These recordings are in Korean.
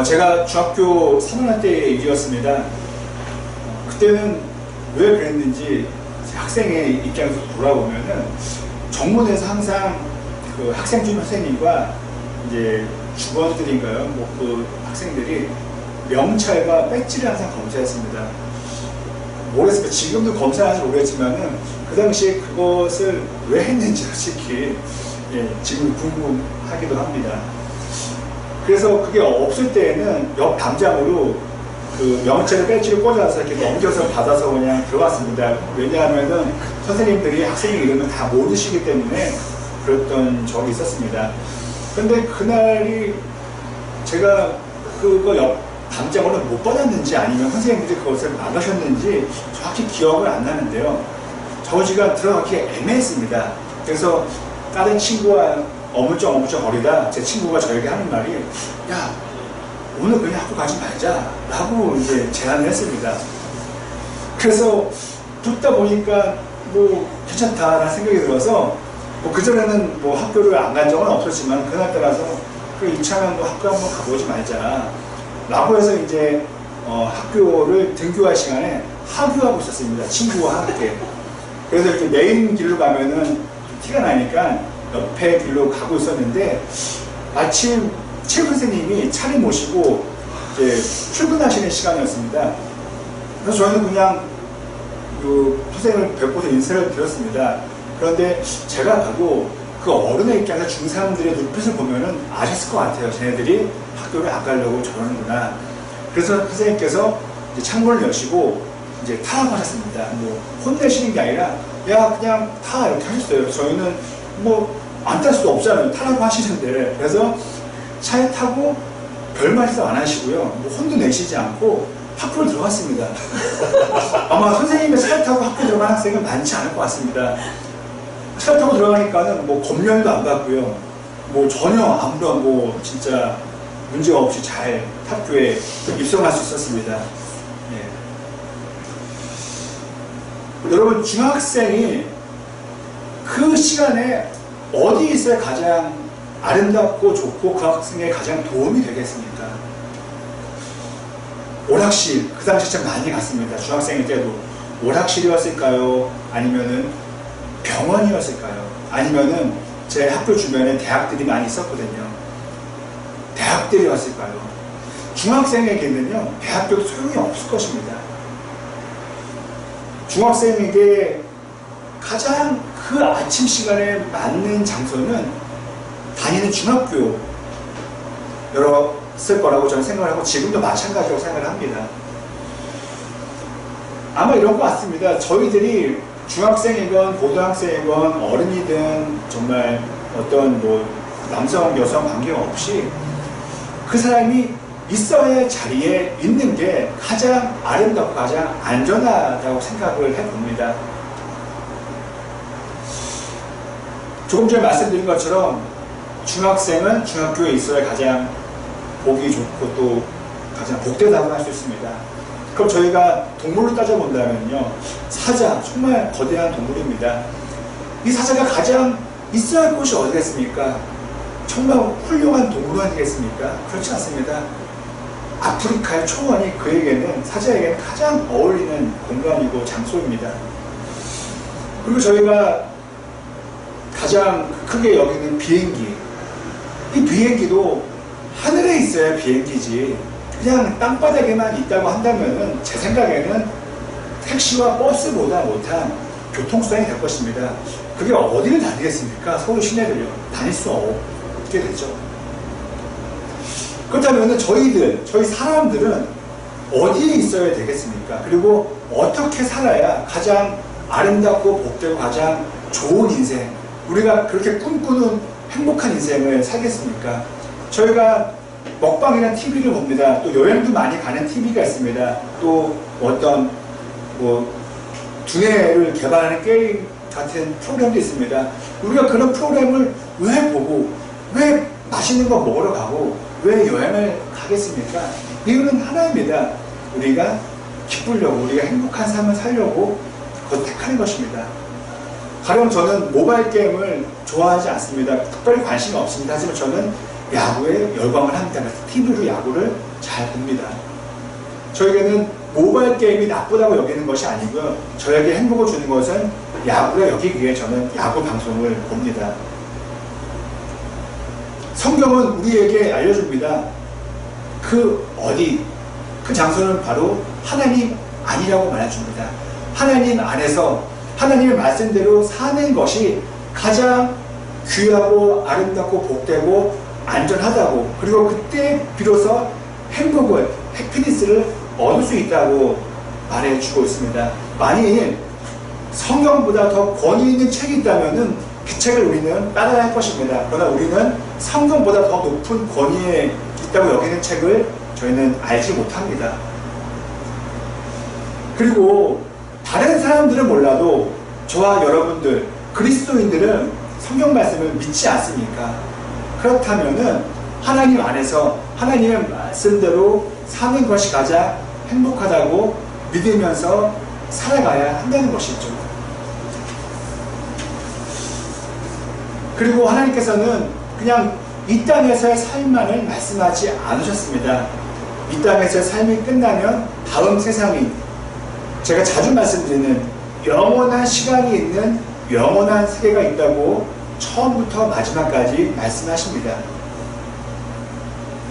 제가 중학교 3학년 때의 일이었습니다. 그때는 왜 그랬는지 학생의 입장에서 돌아보면은 정문에서 항상 그 학생주임 선생님과 이제 주번들인가요? 뭐 그 학생들이 명찰과 배지를 항상 검사했습니다. 모르겠습니다. 지금도 검사하는지 모르겠지만은 그 당시에 그것을 왜 했는지 솔직히 지금 궁금하기도 합니다. 그래서 그게 없을 때에는 옆 담장으로 그 명찰 배지를 꽂아서 이렇게 넘겨서 받아서 그냥 들어갔습니다. 왜냐하면은 선생님들이 학생의 이름을 다 모르시기 때문에 그랬던 적이 있었습니다. 근데 그날이 제가 그거 옆 담장으로 못 받았는지 아니면 선생님들이 그것을 막으셨는지 정확히 기억을 안 나는데요. 저지가 들어가기 애매했습니다. 그래서 다른 친구와 어물쩍 거리다 제 친구가 저에게 하는 말이, 야, 오늘 그냥 학교 가지 말자 라고 이제 제안을 했습니다. 그래서 듣다 보니까 뭐 괜찮다라는 생각이 들어서 뭐 그전에는 뭐 학교를 안 간 적은 없었지만 그날따라서 그 이참에 뭐 학교 한번 가보지 말자 라고 해서 이제 학교를 등교할 시간에 하교하고 있었습니다. 친구와 함께. 그래서 이렇게 메인 길로 가면은 티가 나니까 옆에 길로 가고 있었는데 마침 체육 선생님이 차를 모시고 이제 출근하시는 시간이었습니다. 그래서 저희는 그냥 그 선생님을 뵙고서 인사를 드렸습니다. 그런데 제가 봐도 그 어른의 입장에서 중3들의 눈빛을 보면은 아셨을 것 같아요. 쟤네들이 학교를 안 가려고 저러는구나. 그래서 선생님께서 이제 창문을 여시고 이제 타라고 하셨습니다. 뭐 혼내시는 게 아니라 야 그냥 타 이렇게 하셨어요. 저희는 뭐 안 탈 수도 없잖아요. 타라고 하시는데. 그래서 차에 타고 별 말씀 안 하시고요. 뭐 혼도 내시지 않고 학교를 들어갔습니다. 아마 선생님의 차를 타고 학교 들어간 학생은 많지 않을 것 같습니다. 차를 타고 들어가니까는 뭐 검열도 안 받고요. 뭐 전혀 아무런 뭐 진짜 문제가 없이 잘 학교에 입성할 수 있었습니다. 여러분, 중학생이 그 시간에 어디 있어야 가장 아름답고 좋고 그 학생에 가장 도움이 되겠습니까? 오락실, 그 당시 참 많이 갔습니다. 중학생일 때도. 오락실이었을까요? 아니면은 병원이었을까요? 아니면은 제 학교 주변에 대학들이 많이 있었거든요. 대학들이었을까요? 중학생에게는요, 대학교도 소용이 없을 것입니다. 중학생에게 가장 그 아침 시간에 맞는 장소는 다니는 중학교였을 거라고 저는 생각을 하고 지금도 마찬가지라고 생각을 합니다. 아마 이런 것 같습니다. 저희들이 중학생이건 고등학생이건 어른이든 정말 어떤 뭐 남성 여성 관계없이 그 사람이 있어야 할 자리에 있는 게 가장 아름답고 가장 안전하다고 생각을 해봅니다. 조금 전에 말씀드린 것처럼 중학생은 중학교에 있어야 가장 보기 좋고 또 가장 복되다고 할 수 있습니다. 그럼 저희가 동물로 따져본다면요, 사자, 정말 거대한 동물입니다. 이 사자가 가장 있어야 할 곳이 어디겠습니까? 정말 훌륭한 동물 아니겠습니까? 그렇지 않습니다. 아프리카의 초원이 그에게는, 사자에게는 가장 어울리는 공간이고 장소입니다. 그리고 저희가 가장 크게 여기는 비행기. 이 비행기도 하늘에 있어야 비행기지 그냥 땅바닥에만 있다고 한다면은 제 생각에는 택시와 버스보다 못한 교통수단이 될 것입니다. 그게 어디를 다니겠습니까? 서울 시내를요. 다닐 수 없게 되죠. 그렇다면 저희 사람들은 어디에 있어야 되겠습니까? 그리고 어떻게 살아야 가장 아름답고 복되고 가장 좋은 인생, 우리가 그렇게 꿈꾸는 행복한 인생을 살겠습니까? 저희가 먹방이라는 TV를 봅니다. 또 여행도 많이 가는 TV가 있습니다. 또 어떤 뭐 두뇌를 개발하는 게임 같은 프로그램도 있습니다. 우리가 그런 프로그램을 왜 보고 왜 맛있는 거 먹으러 가고 왜 여행을 가겠습니까? 이유는 하나입니다. 우리가 기쁘려고, 우리가 행복한 삶을 살려고 그걸 택하는 것입니다. 가령 저는 모바일 게임을 좋아하지 않습니다. 특별히 관심이 없습니다. 하지만 저는 야구에 열광을 합니다. 그래서 TV로 야구를 잘 봅니다. 저에게는 모바일 게임이 나쁘다고 여기는 것이 아니고요. 저에게 행복을 주는 것은 야구라 여기기에 저는 야구 방송을 봅니다. 성경은 우리에게 알려줍니다. 그 장소는 바로 하나님 안이라고 말해줍니다. 하나님 안에서 하나님의 말씀대로 사는 것이 가장 귀하고 아름답고 복되고 안전하다고, 그리고 그때 비로소 행복을, 해피니스를 얻을 수 있다고 말해주고 있습니다. 만일 성경보다 더 권위 있는 책이 있다면 그 책을 우리는 따라야 할 것입니다. 그러나 우리는 성경보다 더 높은 권위에 있다고 여기는 책을 저희는 알지 못합니다. 그리고 다른 사람들은 몰라도 저와 여러분들 그리스도인들은 성경 말씀을 믿지 않습니까? 그렇다면은 하나님 안에서 하나님의 말씀대로 사는 것이 가장 행복하다고 믿으면서 살아가야 한다는 것이죠. 그리고 하나님께서는 그냥 이 땅에서의 삶만을 말씀하지 않으셨습니다. 이 땅에서의 삶이 끝나면 다음 세상이, 제가 자주 말씀드리는 영원한 시간이 있는 영원한 세계가 있다고 처음부터 마지막까지 말씀하십니다.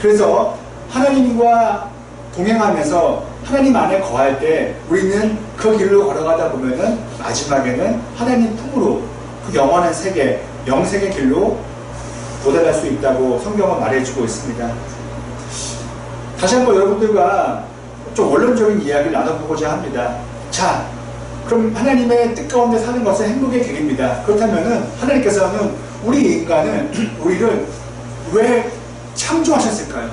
그래서 하나님과 동행하면서 하나님 안에 거할 때 우리는 그 길로 걸어가다 보면은 마지막에는 하나님 품으로 그 영원한 세계, 영생의 길로 도달할 수 있다고 성경은 말해주고 있습니다. 다시 한번 여러분들과 좀 원론적인 이야기를 나눠보고자 합니다. 자, 그럼 하나님의 뜻 가운데 사는 것은 행복의 길입니다. 그렇다면은 하나님께서는 우리 인간을, 우리를 왜 창조하셨을까요?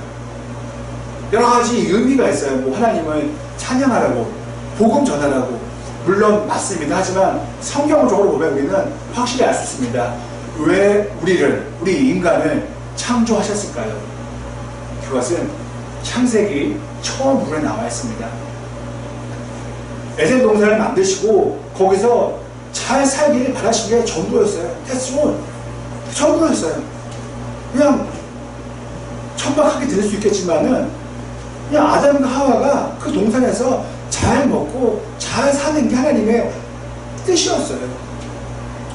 여러 가지 의미가 있어요. 뭐 하나님을 찬양하라고, 복음 전하라고, 물론 맞습니다. 하지만 성경적으로 보면 우리는 확실히 알 수 있습니다. 왜 우리 인간을 창조하셨을까요? 그것은 창세기 처음으로 나와 있습니다. 에덴 동산을 만드시고 거기서 잘 살기를 바라신 게 전부였어요. 태스온 전부였어요. 그냥 천박하게 들릴 수 있겠지만은 그냥 아담과 하와가 그 동산에서 잘 먹고 잘 사는 게 하나님의 뜻이었어요.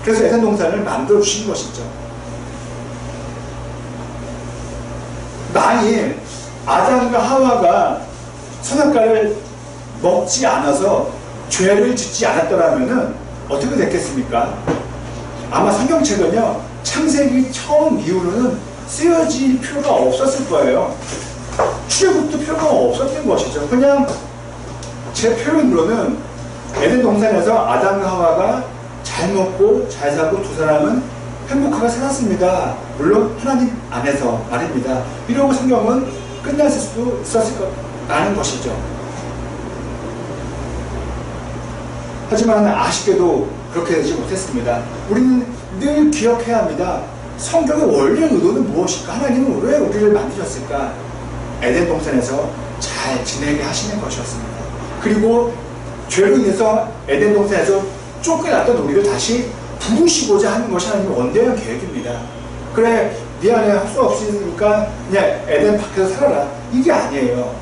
그래서 에덴 동산을 만들어 주신 것이죠. 만일 아담과 하와가 선악과를 먹지 않아서 죄를 짓지 않았더라면 어떻게 됐겠습니까? 아마 성경책은요, 창세기 처음 이후로는 쓰여질 필요가 없었을 거예요. 출애굽도 필요가 없었던 것이죠. 그냥 제 표현으로는 에덴 동산에서 아담과 하와가 잘 먹고 잘 살고 두 사람은 행복하게 살았습니다. 물론 하나님 안에서 말입니다. 이러고 성경은 끝났을 수도 있었을 거라는 것이죠. 하지만 아쉽게도 그렇게 되지 못했습니다. 우리는 늘 기억해야 합니다. 성경의 원래 의도는 무엇일까? 하나님은 왜 우리를 만드셨을까? 에덴 동산에서 잘 지내게 하시는 것이었습니다. 그리고 죄로 인해서 에덴 동산에서 쫓겨났던 우리를 다시 부르시고자 하는 것이 하나님의 원대한 계획입니다. 그래, 미안해, 할 수 없으니까 그냥 에덴 밖에서 살아라. 이게 아니에요.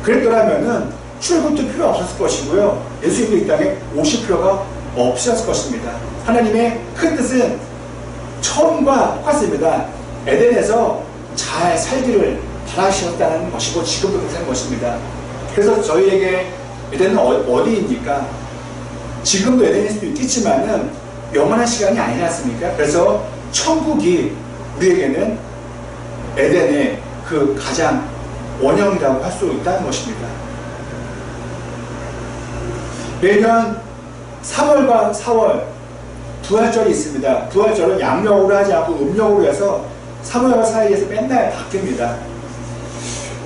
그랬더라면은 출애굽도 필요 없었을 것이고요. 예수님도 이 땅에 오실 필요가 없었을 것입니다. 하나님의 큰 뜻은 처음과 똑같습니다. 에덴에서 잘 살기를 바라셨다는 것이고 지금도 그렇다는 것입니다. 그래서 저희에게 에덴은 어디입니까? 지금도 에덴일 수도 있겠지만은 영원한 시간이 아니지 않습니까? 그래서 천국이 우리에게는 에덴의 그 가장 원형이라고 할 수 있다는 것입니다. 매년 3월과 4월 부활절이 있습니다. 부활절은 양력으로 하지 않고 음력으로 해서 3월과 4일에서 맨날 바뀝니다.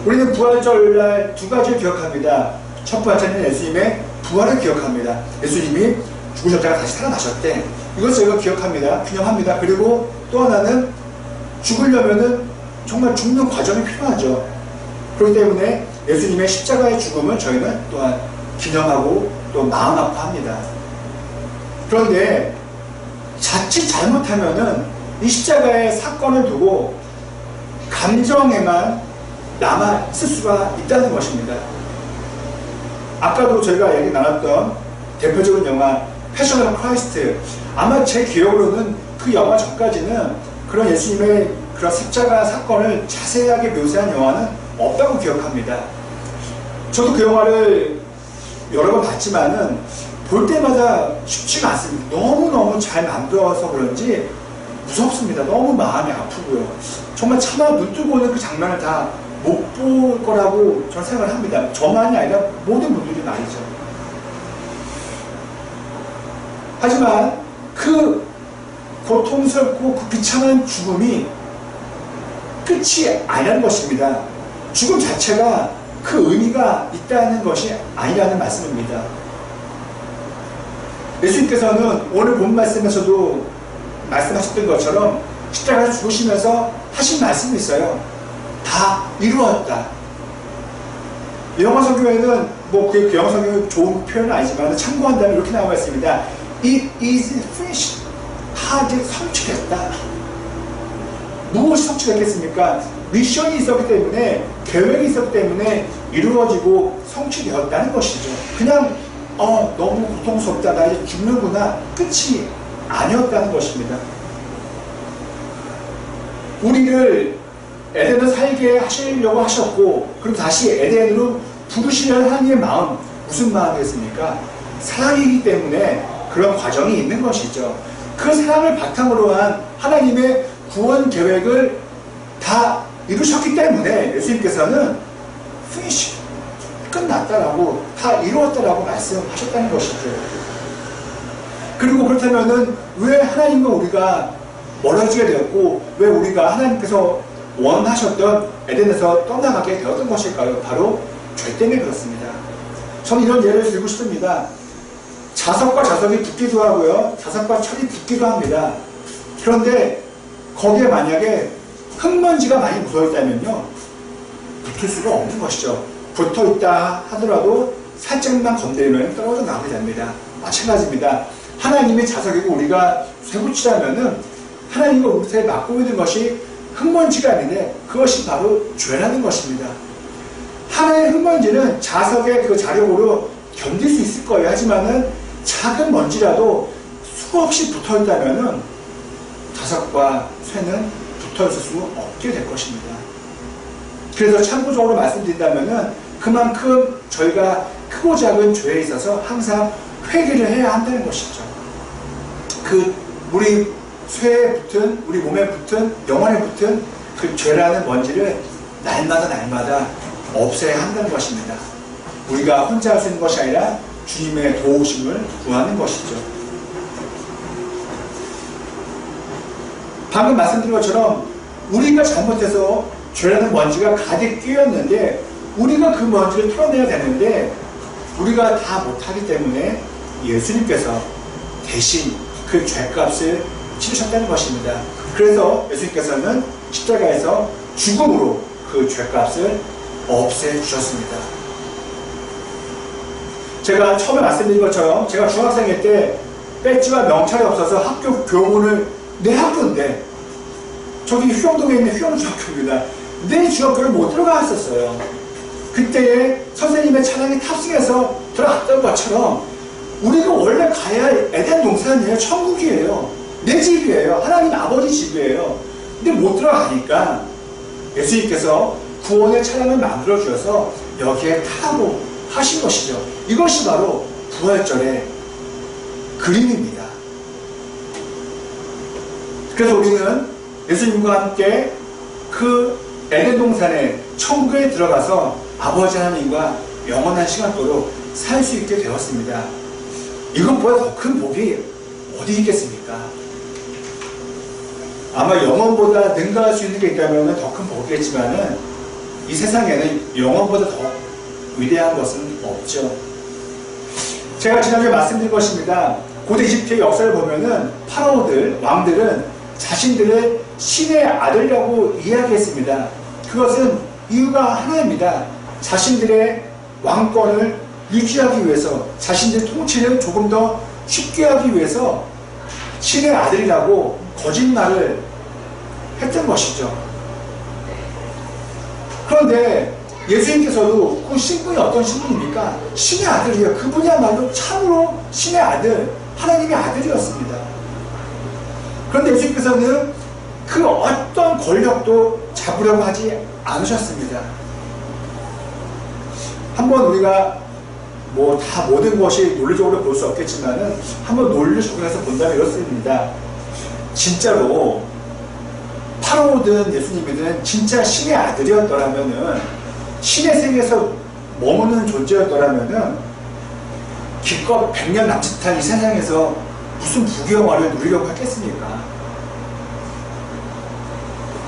우리는 부활절날 두 가지를 기억합니다. 첫 번째는 예수님의 부활을 기억합니다. 예수님이 죽으셨다가 다시 살아나셨대. 이것 저희가 기억합니다. 기념합니다. 그리고 또 하나는 죽으려면은 정말 죽는 과정이 필요하죠. 그렇기 때문에 예수님의 십자가의 죽음을 저희는 또한 기념하고 또 마음 아파합니다. 그런데 자칫 잘못하면은 이 십자가의 사건을 두고 감정에만 남아 있을 수가 있다는 것입니다. 아까도 저희가 얘기 나눴던 대표적인 영화 패션 오브 크라이스트, 아마 제 기억으로는 그 영화 전까지는 그런 예수님의 그런 십자가 사건을 자세하게 묘사한 영화는 없다고 기억합니다. 저도 그 영화를 여러 번 봤지만은 볼 때마다 쉽지가 않습니다. 너무너무 잘 만들어서 그런지 무섭습니다. 너무 마음이 아프고요. 정말 차마 눈 뜨고는 그 장면을 다 못 볼 거라고 저는 생각을 합니다. 저만이 아니라 모든 분들이 말이죠. 하지만 그 고통스럽고 그 비참한 죽음이 끝이 아니라는 것입니다. 죽음 자체가 그 의미가 있다는 것이 아니라는 말씀입니다. 예수님께서는 오늘 본 말씀에서도 말씀하셨던 것처럼 십자가에서 죽으시면서 하신 말씀이 있어요. 다 이루었다. 영어 성경에는 그 영어 성경은 좋은 표현은 아니지만 참고한다면 이렇게 나와 있습니다. It is finished. 다 이제 성취됐다. 무엇이 성취됐겠습니까? 미션이 있었기 때문에, 계획이 있었기 때문에 이루어지고 성취되었다는 것이죠. 그냥 너무 고통스럽다, 나 이제 죽는구나, 끝이 아니었다는 것입니다. 우리를 에덴을 살게 하시려고 하셨고, 그리고 다시 에덴으로 부르시려는 하나님의 마음, 무슨 마음이었습니까? 사랑이기 때문에 그런 과정이 있는 것이죠. 그 사랑을 바탕으로 한 하나님의 구원 계획을 다 이루셨기 때문에 예수님께서는 finish, 끝났다라고, 다 이루었다라고 말씀하셨다는 것이죠. 그리고 그렇다면은 왜 하나님과 우리가 멀어지게 되었고, 왜 우리가 하나님께서 원하셨던 에덴에서 떠나가게 되었던 것일까요? 바로 죄 때문에 그렇습니다. 저는 이런 예를 들고 싶습니다. 자석과 자석이 붙기도 하고요, 자석과 철이 붙기도 합니다. 그런데 거기에 만약에 흙먼지가 많이 묻어있다면요, 붙을 수가 없는 것이죠. 붙어있다 하더라도 살짝만 건드리면 떨어져 나오게 됩니다. 마찬가지입니다. 하나님의 자석이고 우리가 쇠붙이라면은 하나님과 우리 사이에 맡고 있는 것이 흙먼지가 아닌데 그것이 바로 죄라는 것입니다. 하나의 흙먼지는 자석의 그 자력으로 견딜 수 있을 거예요. 하지만은 작은 먼지라도 수없이 붙어 있다면은 자석과 쇠는 붙어 있을 수 없게 될 것입니다. 그래서 참고적으로 말씀드린다면은 그만큼 저희가 크고 작은 죄에 있어서 항상 회개를 해야 한다는 것이죠. 우리 쇠에 붙은, 우리 몸에 붙은, 영혼에 붙은 그 죄라는 먼지를 날마다 없애야 한다는 것입니다. 우리가 혼자 할 수 있는 것이 아니라 주님의 도우심을 구하는 것이죠. 방금 말씀드린 것처럼 우리가 잘못해서 죄라는 먼지가 가득 끼었는데 우리가 그 먼지를 털어내야 되는데 우리가 다 못하기 때문에 예수님께서 대신 그 죄값을 치르셨다는 것입니다. 그래서 예수님께서는 십자가에서 죽음으로 그 죄값을 없애주셨습니다. 제가 처음에 말씀드린 것처럼 제가 중학생일 때 배지와 명찰이 없어서 학교 교문을, 내 학교인데 저기 휴영동에 있는 휴영중학교입니다. 내 중학교를 못 들어갔었어요. 그때에 선생님의 차량에 탑승해서 들어갔던 것처럼 우리가 원래 가야 할 에덴 동산이에요. 천국이에요. 내 집이에요. 하나님 아버지 집이에요. 근데 못 들어가니까 예수님께서 구원의 차량을 만들어 주셔서 여기에 타라고 하신 것이죠. 이것이 바로 부활절의 그림입니다. 그래서 우리는 예수님과 함께 그 에덴 동산의 천국에 들어가서 아버지 하나님과 영원한 시간도록 살 수 있게 되었습니다. 이것보다 더 큰 복이 어디 있겠습니까? 아마 영원보다 능가할 수 있는 게 있다면 더 큰 복이겠지만은 이 세상에는 영원보다 더 위대한 것은 없죠. 제가 지난주에 말씀드린 것입니다. 고대 이집트의 역사를 보면은 파라오들, 왕들은 자신들을 신의 아들이라고 이야기했습니다. 그것은 이유가 하나입니다. 자신들의 왕권을 유지하기 위해서, 자신들의 통치를 조금 더 쉽게 하기 위해서 신의 아들이라고 거짓말을 했던 것이죠. 그런데 예수님께서도 그 신분이 어떤 신분입니까? 신의 아들이에요. 그분이야말로 참으로 신의 아들, 하나님의 아들이었습니다. 그런데 예수님께서는 그 어떤 권력도 잡으려고 하지 않으셨습니다. 한번 우리가 뭐 다 모든 것이 논리적으로 볼 수 없겠지만은 한번 논리를 적용해서 본다면 이렇습니다. 진짜로 파라오든 예수님이든 진짜 신의 아들이었더라면은, 신의 세계에서 머무는 존재였더라면은 기껏 100년 남짓한 이 세상에서 무슨 부귀영화를 누리려고 했겠습니까?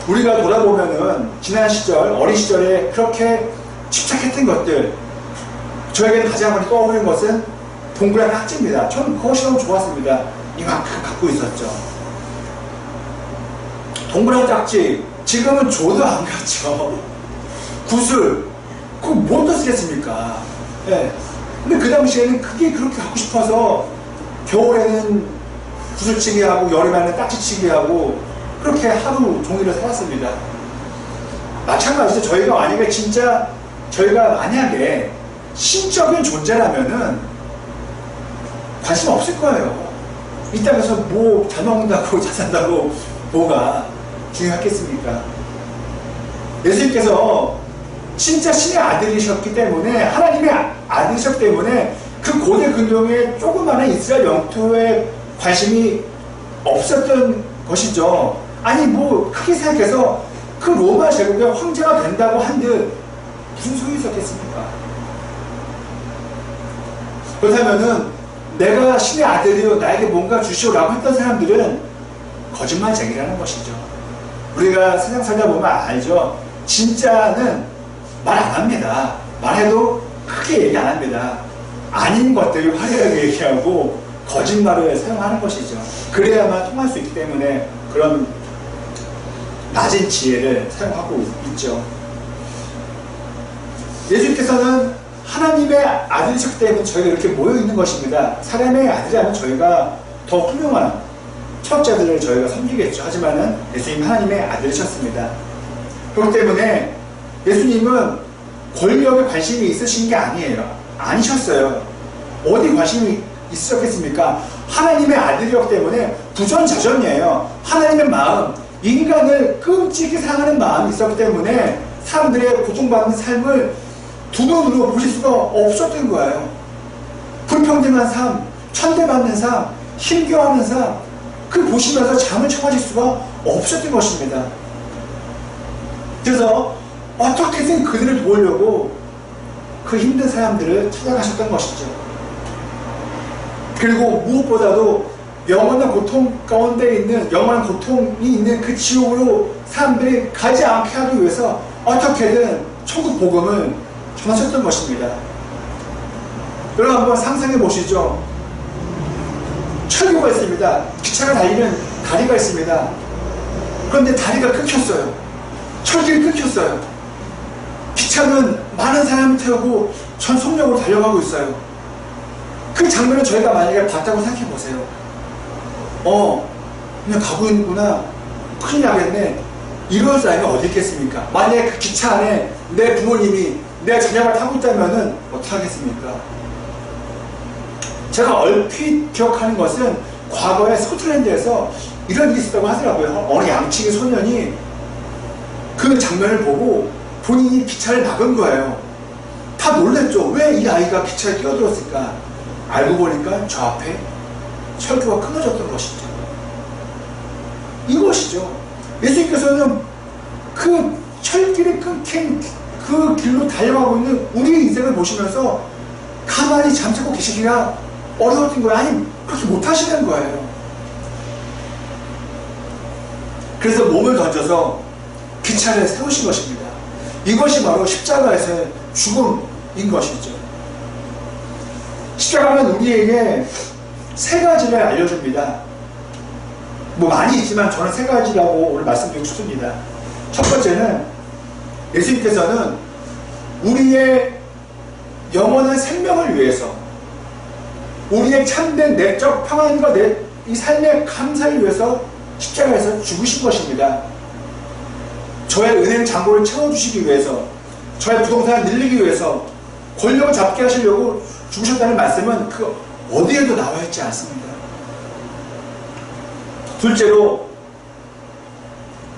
우리가 돌아보면은 지난 시절, 어린 시절에 그렇게 집착했던 것들, 저에게는 가장 많이 떠오르는 것은 동그란 딱지입니다. 저는 그것이 너무 좋았습니다. 이만큼 갖고 있었죠. 동그란 딱지, 지금은 줘도 안 갔죠. 구슬, 그거 못 쓰겠습니까? 예. 근데 그 당시에는 그게 그렇게 갖고 싶어서 겨울에는 구슬치기 하고 여름에는 딱지치기 하고 그렇게 하루 종일을 살았습니다. 마찬가지로 저희가 만약에 신적인 존재라면은 관심 없을 거예요. 이 땅에서 뭐 잘 먹는다고 잘 산다고 뭐가 중요하겠습니까? 예수님께서 진짜 신의 아들이셨기 때문에, 하나님의 아들이셨기 때문에 그 고대 근동의 조그마한 이스라엘 영토에 관심이 없었던 것이죠. 아니 뭐 크게 생각해서 그 로마 제국의 황제가 된다고 한들 무슨 소용이 있었겠습니까? 그렇다면은 내가 신의 아들이요 나에게 뭔가 주시오라고 했던 사람들은 거짓말쟁이라는 것이죠. 우리가 세상 살다 보면 알죠. 진짜는 말 안 합니다. 말해도 크게 얘기 안 합니다. 아닌 것들을 화려하게 얘기하고 거짓말을 사용하는 것이죠. 그래야만 통할 수 있기 때문에 그런 낮은 지혜를 사용하고 있죠. 예수님께서는 하나님의 아들이셨기 때문에 저희가 이렇게 모여있는 것입니다. 사람의 아들이라면 저희가 더 훌륭한 철학자들을 저희가 섬기겠죠. 하지만은 예수님 하나님의 아들이셨습니다. 그렇기 때문에 예수님은 권력에 관심이 있으신 게 아니셨어요. 어디 관심이 있으셨겠습니까? 하나님의 아들이었기 때문에 부전자전이에요. 하나님의 마음, 인간을 끔찍히 사랑하는 마음이 있었기 때문에 사람들의 고통받는 삶을 두 눈으로 보실 수가 없었던 거예요. 불평등한 삶, 천대받는 삶, 힘겨워하는 삶, 그 보시면서 잠을 청하실 수가 없었던 것입니다. 그래서 어떻게든 그들을 도우려고 그 힘든 사람들을 찾아가셨던 것이죠. 그리고 무엇보다도 영원한 고통 가운데 있는, 영원한 고통이 있는 그 지옥으로 사람들이 가지 않게 하기 위해서 어떻게든 천국 복음을 전하셨던 것입니다. 여러분 한번 상상해 보시죠. 철교가 있습니다. 기차가 달리는 다리가 있습니다. 그런데 다리가 끊겼어요. 철길이 끊겼어요. 기차는 많은 사람을 태우고 전속력으로 달려가고 있어요. 그 장면을 저희가 만약에 봤다고 생각해 보세요. 그냥 가고 있는구나. 큰일 나겠네. 이럴 사람이 어디 있겠습니까? 만약에 그 기차 안에 내 부모님이 내 자녀가 타고 있다면은 어떻게 하겠습니까? 제가 얼핏 기억하는 것은 과거에 스코틀랜드에서 이런 일이 있었다고 하더라고요. 어느 양치기 소년이 그 장면을 보고 본인이 기차를 막은 거예요. 다 놀랬죠. 왜 이 아이가 기차에 뛰어들었을까? 알고 보니까 저 앞에 철교가 끊어졌던 것이죠. 이것이죠. 예수님께서는 그 철길이 끊긴 그 길로 달려가고 있는 우리의 인생을 보시면서 가만히 잠자고 계시기가 어려웠던 거예요. 아니 그렇게 못하시는 거예요. 그래서 몸을 던져서 기차를 세우신 것입니다. 이것이 바로 십자가에서의 죽음인 것이죠. 십자가는 우리에게 세 가지를 알려줍니다. 뭐 많이 있지만 저는 세 가지라고 오늘 말씀드리고 싶습니다. 첫 번째는 예수님께서는 우리의 영원한 생명을 위해서, 우리의 참된 내적 평안과 이 삶의 감사를 위해서 십자가에서 죽으신 것입니다. 저의 은행 잔고를 채워주시기 위해서, 저의 부동산을 늘리기 위해서 권력을 잡게 하시려고 죽으셨다는 말씀은 그 어디에도 나와 있지 않습니다. 둘째로,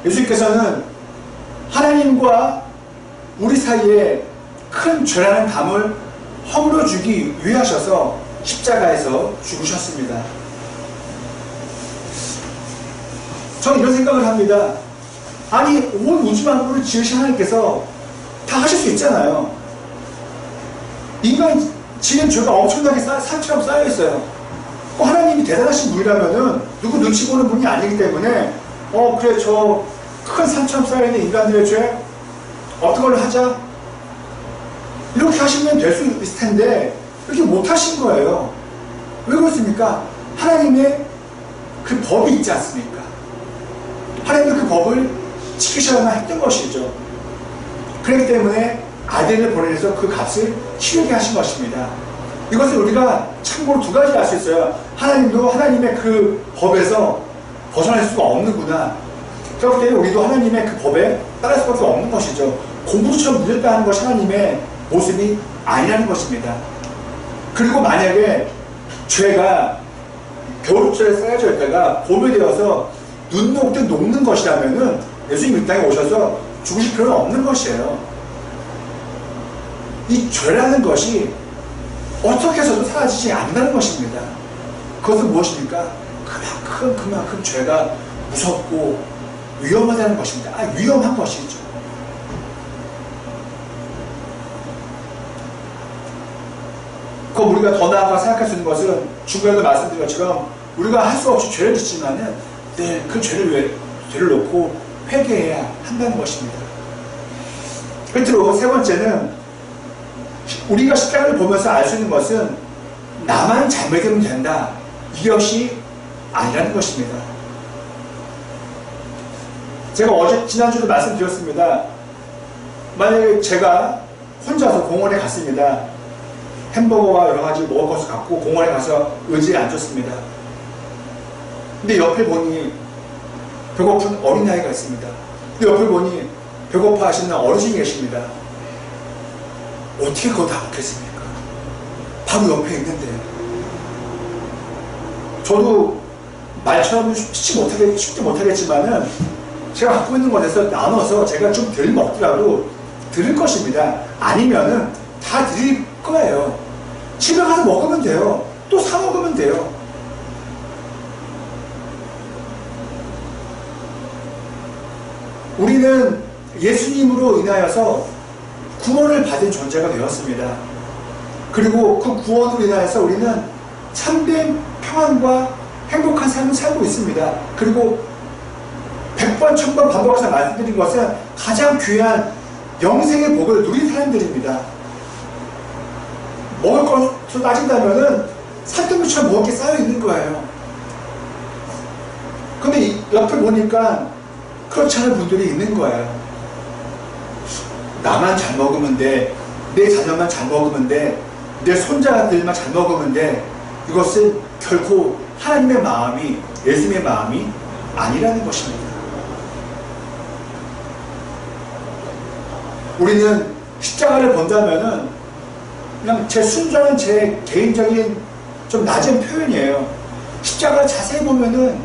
예수님께서는 하나님과 우리 사이에 큰 죄라는 담을 허물어주기 위해 하셔서 십자가에서 죽으셨습니다. 저는 이런 생각을 합니다. 아니, 온 우주 만물을 지으신 하나님께서 다 하실 수 있잖아요. 인간이 지은 죄가 엄청나게 산처럼 쌓여있어요. 하나님이 대단하신 분이라면은 누구 눈치 보는 분이 아니기 때문에 그래, 저 큰 산처럼 쌓여있는 인간들의 죄 어떤 걸 하자, 이렇게 하시면 될 수 있을 텐데 이렇게 못하신 거예요. 왜 그렇습니까? 하나님의 그 법이 있지 않습니까? 하나님은 그 법을 지키셔야만 했던 것이죠. 그렇기 때문에 아들을 보내서 그 값을 치르게 하신 것입니다. 이것을 우리가 참고로 두 가지 알 수 있어요. 하나님도 하나님의 그 법에서 벗어날 수가 없는구나. 그렇기 때문에 우리도 하나님의 그 법에 따를 수밖에 없는 것이죠. 공부처럼 늦었다는 것이 하나님의 모습이 아니라는 것입니다. 그리고 만약에 죄가 겨울철에 쌓여져 있다가 봄이 되어서 눈 녹듯 녹는 것이라면은 예수님 이 땅에 오셔서 죽으실 필요는 없는 것이에요. 이 죄라는 것이 어떻게 해서도 사라지지 않는다는 것입니다. 그것은 무엇입니까? 그만큼 죄가 무섭고 위험하다는 것입니다. 위험한 것이죠. 그럼 우리가 더 나아가 생각할 수 있는 것은 중간에도 말씀드린 것처럼 우리가 할 수 없이 죄를 짓지만은 그 죄를 놓고 회개해야 한다는 것입니다. 끝으로 세 번째는 우리가 십자가를 보면서 알 수 있는 것은 나만 잘 먹이면 된다, 이것이 아니라는 것입니다. 제가 지난주도 말씀드렸습니다. 만약에 제가 혼자서 공원에 갔습니다. 햄버거와 여러 가지 먹을 것을 갖고 공원에 가서 의자에 앉았습니다. 근데 옆에 보니 배고픈 어린아이가 있습니다. 근데 옆에 보니 배고파 하시는 어르신이 계십니다. 어떻게 그거 다 먹겠습니까? 바로 옆에 있는데. 저도 말처럼 쉽지 못하겠지만은 제가 갖고 있는 것에서 나눠서 제가 좀 덜 먹더라도 드릴 것입니다. 아니면은 다 드릴 거예요. 집에 가서 먹으면 돼요. 또 사 먹으면 돼요. 우리는 예수님으로 인하여서 구원을 받은 존재가 되었습니다. 그리고 그 구원으로 인하여서 우리는 참된 평안과 행복한 삶을 살고 있습니다. 그리고 100번 1000번 반복해서 말씀드린 것은 가장 귀한 영생의 복을 누린 사람들입니다. 먹을 것으로 따진다면은 산더미처럼 먹을 게 쌓여 있는 거예요. 근데 옆에 보니까 그렇지 않은 분들이 있는 거예요. 나만 잘 먹으면 돼, 내 자녀만 잘 먹으면 돼, 내 손자들만 잘 먹으면 돼. 이것은 결코 하나님의 마음이, 예수님의 마음이 아니라는 것입니다. 우리는 십자가를 본다면은 그냥 제 순전한 제 개인적인 좀 낮은 표현이에요. 십자가를 자세히 보면은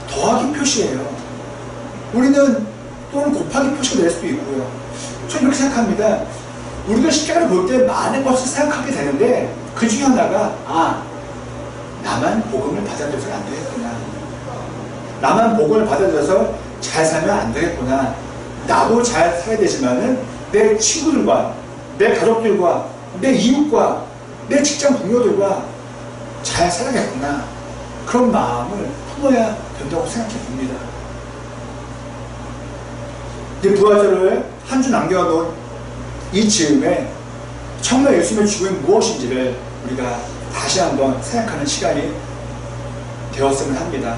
더하기 표시예요. 우리는 또는 곱하기 표시가 될 수도 있고요. 저는 이렇게 생각합니다. 우리가 십자가를 볼 때 많은 것을 생각하게 되는데 그 중에 하나가 나만 복음을 받아들여서 안 되겠구나. 나만 복음을 받아들여서 잘 살면 안 되겠구나. 나도 잘 살아야 되지만은 내 친구들과 내 가족들과 내 이웃과 내 직장 동료들과 잘 살아야겠구나. 그런 마음을 품어야 된다고 생각해 봅니다. 이제 부활절을 한 주 남겨놓은 이 즈음에 정말 예수님의 죽음이 무엇인지를 우리가 다시 한번 생각하는 시간이 되었으면 합니다.